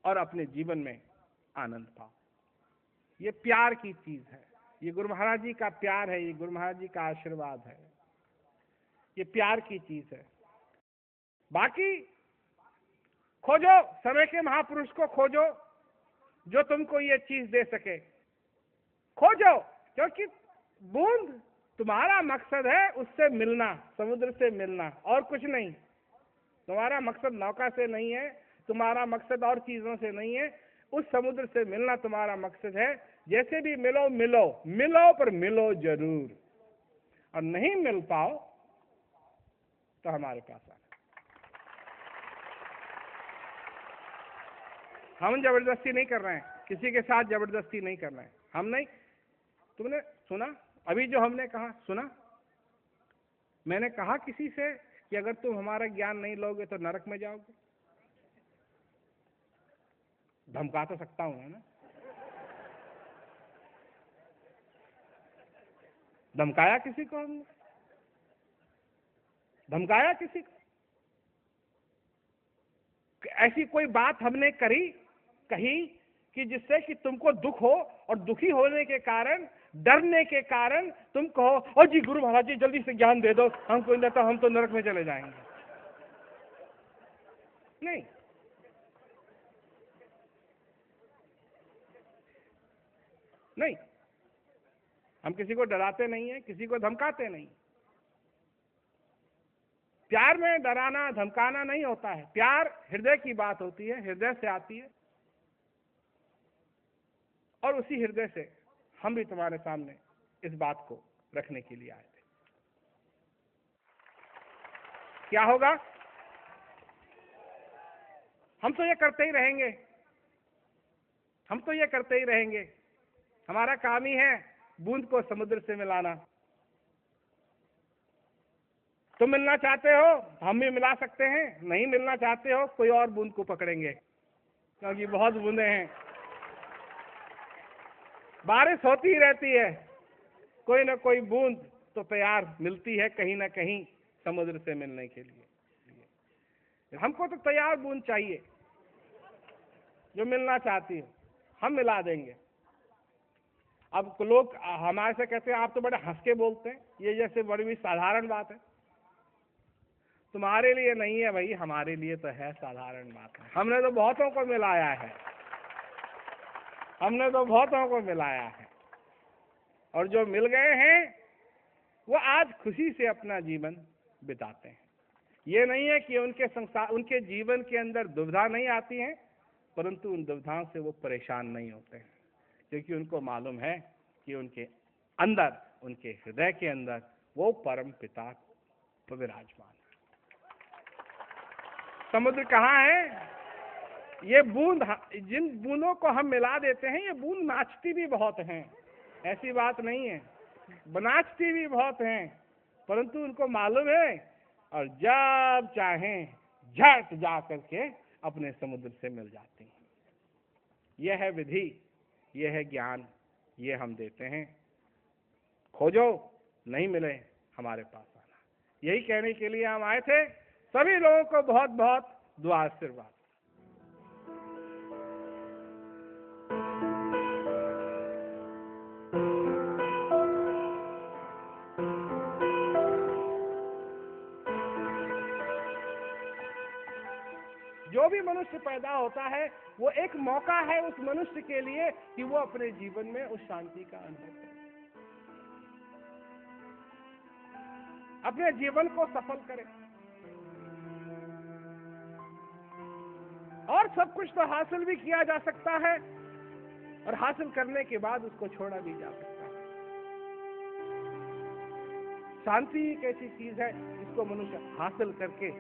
और अपने जीवन में आनंद पाओ। ये प्यार की चीज है, ये गुरु महाराज जी का प्यार है, ये गुरु महाराज जी का आशीर्वाद है, ये प्यार की चीज है। बाकी खोजो, समय के महापुरुष को खोजो जो तुमको ये चीज दे सके, खोजो, क्योंकि बूंद तुम्हारा मकसद है उससे मिलना, समुद्र से मिलना, और कुछ नहीं। तुम्हारा मकसद नौका से नहीं है, तुम्हारा मकसद और चीजों से नहीं है, उस समुद्र से मिलना तुम्हारा मकसद है। जैसे भी मिलो मिलो, मिलो पर मिलो जरूर, और नहीं मिल पाओ तो हमारे पास आना। हम जबरदस्ती नहीं कर रहे हैं, किसी के साथ जबरदस्ती नहीं कर रहे हैं, हम नहीं। तुमने सुना अभी जो हमने कहा, सुना? मैंने कहा किसी से कि अगर तुम हमारा ज्ञान नहीं लोगे तो नरक में जाओगे? धमका तो सकता हूं, है ना? धमकाया किसी को हमने? धमकाया किसी को? ऐसी कोई बात हमने कही कि जिससे कि तुमको दुख हो, और दुखी होने के कारण, डरने के कारण तुम कहो ओ जी गुरु महाराज जी जल्दी से ज्ञान दे दो, हमको नहीं तो हम तो नरक में चले जाएंगे? नहीं, नहीं, हम किसी को डराते नहीं है, किसी को धमकाते नहीं। प्यार में डराना धमकाना नहीं होता है, प्यार हृदय की बात होती है, हृदय से आती है, और उसी हृदय से हम भी तुम्हारे सामने इस बात को रखने के लिए आए थे। क्या होगा? हम तो ये करते ही रहेंगे, हम तो ये करते ही रहेंगे। हमारा काम ही है बूंद को समुद्र से मिलाना। तुम मिलना चाहते हो, हम भी मिला सकते हैं। नहीं मिलना चाहते हो, कोई और बूंद को पकड़ेंगे, क्योंकि बहुत बूंदे हैं। बारिश होती ही रहती है, कोई ना कोई बूंद तो तैयार मिलती है कहीं ना कहीं समुद्र से मिलने के लिए। हमको तो तैयार बूंद चाहिए जो मिलना चाहती है, हम मिला देंगे। अब लोग हमारे से कहते हैं आप तो बड़े हंस के बोलते हैं, ये जैसे बड़ी साधारण बात है। तुम्हारे लिए नहीं है भाई, हमारे लिए तो है साधारण बात है। हमने तो बहुतों को मिलाया है, हमने तो बहुतों को मिलाया है, और जो मिल गए हैं वो आज खुशी से अपना जीवन बिताते हैं। ये नहीं है कि उनके संसार, उनके जीवन के अंदर दुविधा नहीं आती है, परंतु उन दुविधाओं से वो परेशान नहीं होते हैं, क्योंकि उनको मालूम है कि उनके अंदर, उनके हृदय के अंदर वो परम पिता विराजमान है। समुद्र कहाँ है? ये बूंद, जिन बूंदों को हम मिला देते हैं, ये बूंद नाचती भी बहुत हैं, ऐसी बात नहीं है, नाचती भी बहुत हैं, परंतु उनको मालूम है, और जब चाहें झट जा करके अपने समुद्र से मिल जाती हैं। यह है विधि, यह है ज्ञान, ये हम देते हैं। खोजो, नहीं मिले हमारे पास आना। यही कहने के लिए हम आए थे। सभी लोगों को बहुत बहुत दुआ आशीर्वाद। जो भी मनुष्य पैदा होता है वो एक मौका है उस मनुष्य के लिए कि वो अपने जीवन में उस शांति का अनुभव करे, अपने जीवन को सफल करे। और सब कुछ तो हासिल भी किया जा सकता है, और हासिल करने के बाद उसको छोड़ा भी जा सकता है। शांति एक ऐसी चीज है जिसको मनुष्य हासिल करके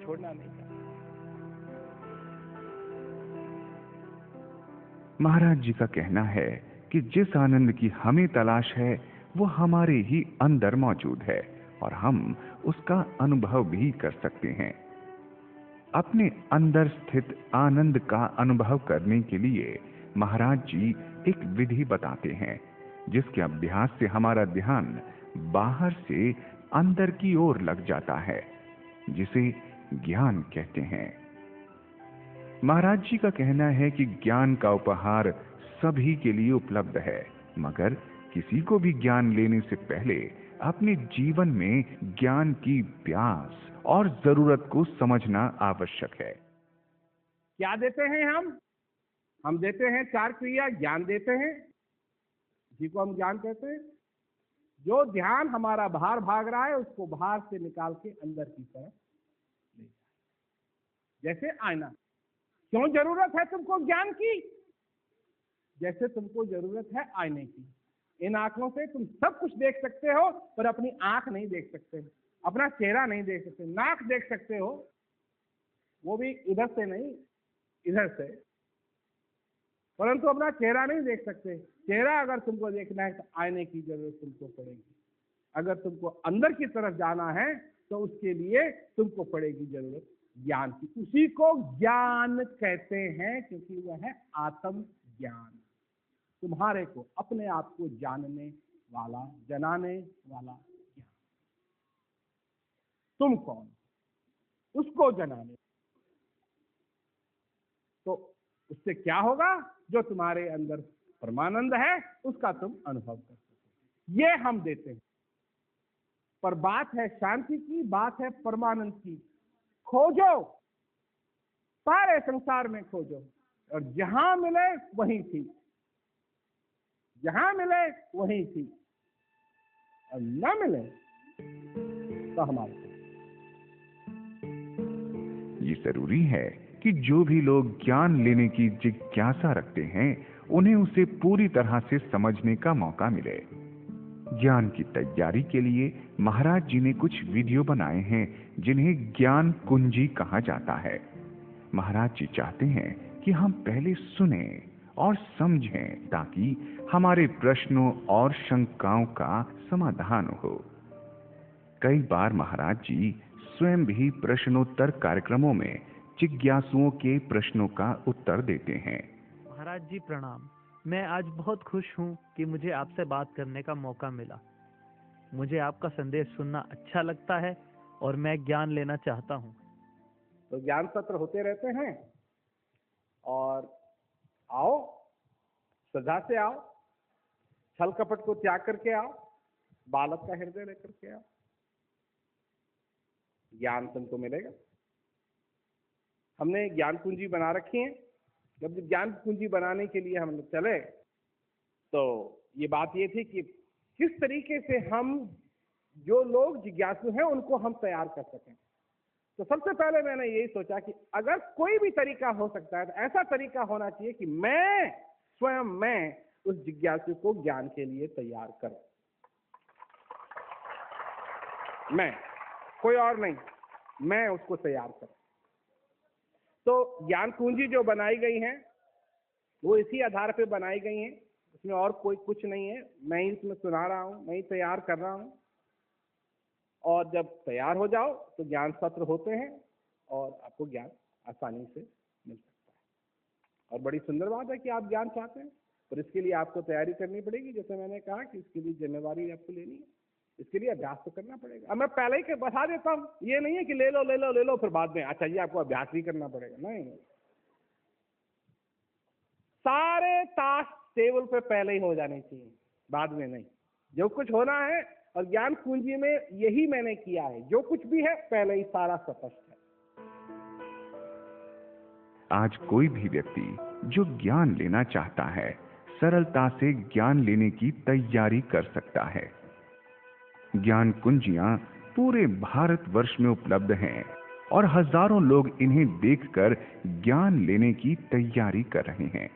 छोड़ना नहीं चाहता। महाराज जी का कहना है कि जिस आनंद की हमें तलाश है वो हमारे ही अंदर मौजूद है, और हम उसका अनुभव भी कर सकते हैं। अपने अंदर स्थित आनंद का अनुभव करने के लिए महाराज जी एक विधि बताते हैं, जिसके अभ्यास से हमारा ध्यान बाहर से अंदर की ओर लग जाता है, जिसे ज्ञान कहते हैं। महाराज जी का कहना है कि ज्ञान का उपहार सभी के लिए उपलब्ध है, मगर किसी को भी ज्ञान लेने से पहले अपने जीवन में ज्ञान की प्यास और जरूरत को समझना आवश्यक है। क्या देते हैं हम देते हैं 4 क्रिया ज्ञान देते हैं, इसी को हम ज्ञान कहते हैं। जो ध्यान हमारा बाहर भाग रहा है उसको बाहर से निकाल के अंदर की तरफ ले जाए। जैसे आईना, क्यों जरूरत है तुमको ज्ञान की? जैसे तुमको जरूरत है आईने की। इन आंखों से तुम सब कुछ देख सकते हो, पर अपनी आंख नहीं देख सकते, अपना चेहरा नहीं देख सकते। नाक देख सकते हो, वो भी इधर से नहीं, इधर से, परंतु अपना चेहरा नहीं देख सकते। चेहरा अगर तुमको देखना है तो आईने की जरूरत तुमको पड़ेगी। अगर तुमको अंदर की तरफ जाना है तो उसके लिए तुमको पड़ेगी जरूरत ज्ञान की। उसी को ज्ञान कहते हैं, क्योंकि वह है आत्म ज्ञान, तुम्हारे को अपने आप को जानने वाला, जनाने वाला ज्ञान। तुम कौन, उसको जनाने। तो उससे क्या होगा? जो तुम्हारे अंदर परमानंद है उसका तुम अनुभव कर सकते। ये हम देते हैं। पर बात है शांति की, बात है परमानंद की। खोजो, सारे संसार में खोजो, और जहां मिले वहीं थी, जहां मिले वहीं थी, और न मिले तो हमारे। ये जरूरी है कि जो भी लोग ज्ञान लेने की जिज्ञासा रखते हैं उन्हें उसे पूरी तरह से समझने का मौका मिले। ज्ञान की तैयारी के लिए महाराज जी ने कुछ वीडियो बनाए हैं जिन्हें ज्ञान कुंजी कहा जाता है। महाराज जी चाहते हैं कि हम पहले सुने और समझें ताकि हमारे प्रश्नों और शंकाओं का समाधान हो। कई बार महाराज जी स्वयं भी प्रश्नोत्तर कार्यक्रमों में जिज्ञासुओं के प्रश्नों का उत्तर देते हैं। महाराज जी प्रणाम। मैं आज बहुत खुश हूँ कि मुझे आपसे बात करने का मौका मिला। मुझे आपका संदेश सुनना अच्छा लगता है और मैं ज्ञान लेना चाहता हूँ। तो ज्ञान सत्र होते रहते हैं, और आओ, श्रद्धा से आओ, छल कपट को त्याग करके आओ, बालक का हृदय लेकर के आओ, ज्ञान तुमको मिलेगा। हमने ज्ञान कुंजी बना रखी है। जब ज्ञान कुंजी बनाने के लिए हम लोग चले तो ये बात ये थी कि किस तरीके से हम जो लोग जिज्ञासु हैं उनको हम तैयार कर सकें। तो सबसे पहले मैंने यही सोचा कि अगर कोई भी तरीका हो सकता है तो ऐसा तरीका होना चाहिए कि मैं स्वयं उस जिज्ञासु को ज्ञान के लिए तैयार करूं। मैं, कोई और नहीं, मैं उसको तैयार करूं। तो ज्ञान कुंजी जो बनाई गई है वो इसी आधार पे बनाई गई है, उसमें और कोई कुछ नहीं है। मैं ही इसमें सुना रहा हूं, मैं ही तैयार कर रहा हूं। और जब तैयार हो जाओ तो ज्ञान सत्र होते हैं और आपको ज्ञान आसानी से मिल सकता है। और बड़ी सुंदर बात है कि आप ज्ञान चाहते हैं, पर इसके लिए आपको तैयारी करनी पड़ेगी। जैसे मैंने कहा कि इसके लिए जिम्मेवारी आपको लेनी है, इसके लिए अभ्यास तो करना पड़ेगा। अब मैं पहले ही बता देता हूँ, ये नहीं है कि ले लो ले लो ले लो फिर बाद में अच्छा ये आपको अभ्यास भी करना पड़ेगा। नहीं, सारे ताश टेबल पे पहले ही हो जाने चाहिए, बाद में नहीं। जो कुछ होना है, और ज्ञान कुंजी में यही मैंने किया है, जो कुछ भी है पहले ही सारा स्पष्ट है। आज कोई भी व्यक्ति जो ज्ञान लेना चाहता है सरलता से ज्ञान लेने की तैयारी कर सकता है। ज्ञान कुंजियां पूरे भारतवर्ष में उपलब्ध हैं और हजारों लोग इन्हें देखकर ज्ञान लेने की तैयारी कर रहे हैं।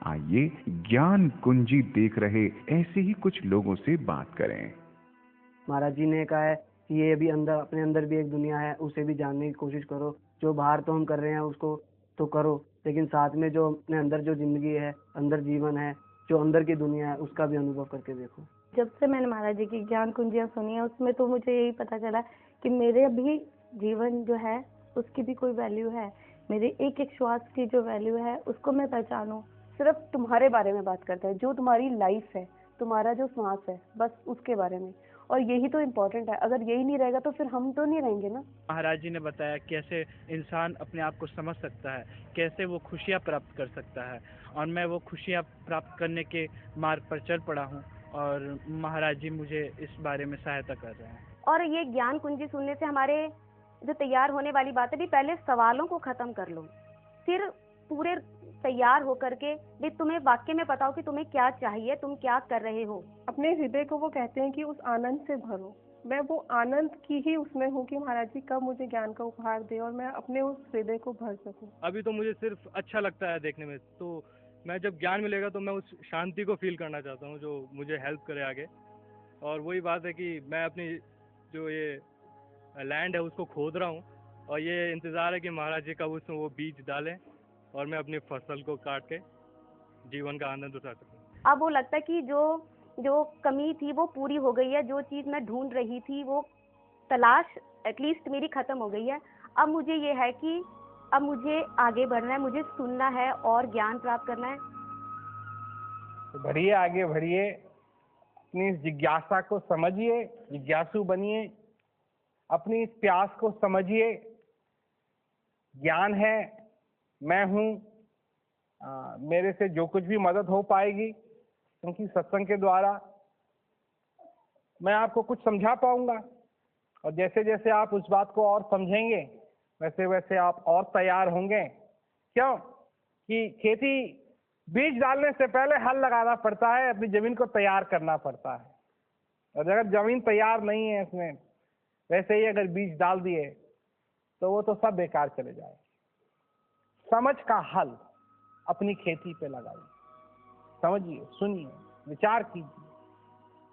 आइए ज्ञान कुंजी देख रहे ऐसे ही कुछ लोगों से बात करें। महाराज जी ने कहा है कि ये भी अंदर, अपने अंदर भी एक दुनिया है, उसे भी जानने की कोशिश करो। जो बाहर तो हम कर रहे हैं उसको तो करो, लेकिन साथ में जो अपने अंदर जो जिंदगी है, अंदर जीवन है, जो अंदर की दुनिया है, उसका भी अनुभव करके देखो। जब से मैंने महाराज जी की ज्ञान कुंजियां सुनी है उसमें तो मुझे यही पता चला कि मेरे भी जीवन जो है उसकी भी कोई वैल्यू है। मेरे एक एक श्वास की जो वैल्यू है उसको मैं पहचानूं। सिर्फ तुम्हारे बारे में बात करता है, जो तुम्हारी लाइफ है, तुम्हारा जो सांस है, बस उसके बारे में। और यही तो इम्पोर्टेंट है। अगर यही नहीं रहेगा तो फिर हम तो नहीं रहेंगे ना। महाराज जी ने बताया कैसे इंसान अपने आप को समझ सकता है, कैसे वो खुशियाँ प्राप्त कर सकता है, और मैं वो खुशियाँ प्राप्त करने के मार्ग पर चल पड़ा हूँ और महाराज जी मुझे इस बारे में सहायता कर रहे हैं। और ये ज्ञान कुंजी सुनने से हमारे जो तैयार होने वाली बात है भी, पहले सवालों को खत्म कर लो, फिर पूरे तैयार होकर के भी तुम्हें वाक्य में बताओ कि तुम्हें क्या चाहिए, तुम क्या कर रहे हो। अपने हृदय को वो कहते हैं कि उस आनंद से भरो। मैं वो आनंद की ही उसमें हूँ कि महाराज जी कब मुझे ज्ञान का उपहार दे और मैं अपने उस हृदय को भर सकूं। अभी तो मुझे सिर्फ अच्छा लगता है देखने में, तो मैं जब ज्ञान मिलेगा तो मैं उस शांति को फील करना चाहता हूँ जो मुझे हेल्प करे आगे। और वही बात है कि मैं अपनी जो ये लैंड है उसको खोद रहा हूँ और ये इंतज़ार है कि महाराज जी कब उसमें वो बीज डालें और मैं अपनी फसल को काट के जीवन का आनंद उठा सकूँ। अब वो लगता है कि जो कमी थी वो पूरी हो गई है, जो चीज़ मैं ढूंढ रही थी वो तलाश एटलीस्ट मेरी खत्म हो गई है। अब मुझे ये है कि अब मुझे आगे बढ़ना है, मुझे सुनना है और ज्ञान प्राप्त करना है। तो बढ़िए, आगे बढ़िए, अपनी इस जिज्ञासा को समझिए, जिज्ञासु बनिए, अपनी इस प्यास को समझिए। ज्ञान है, मैं हूँ, मेरे से जो कुछ भी मदद हो पाएगी क्योंकि सत्संग के द्वारा मैं आपको कुछ समझा पाऊंगा, और जैसे जैसे आप उस बात को और समझेंगे वैसे वैसे आप और तैयार होंगे। क्यों कि खेती बीज डालने से पहले हल लगाना पड़ता है, अपनी जमीन को तैयार करना पड़ता है, और अगर जमीन तैयार नहीं है इसमें वैसे ही अगर बीज डाल दिए तो वो तो सब बेकार चले जाए। समझ का हल अपनी खेती पे लगाइए, समझिए, सुनिए, विचार कीजिए,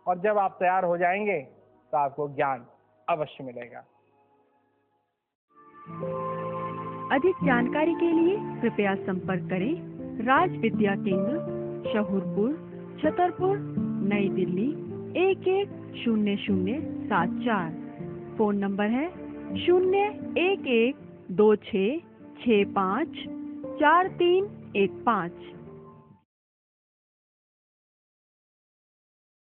और जब आप तैयार हो जाएंगे तो आपको ज्ञान अवश्य मिलेगा। अधिक जानकारी के लिए कृपया संपर्क करें राज विद्या केंद्र, शहूरपुर, छतरपुर, नई दिल्ली 110074। फोन नंबर है 01126654315।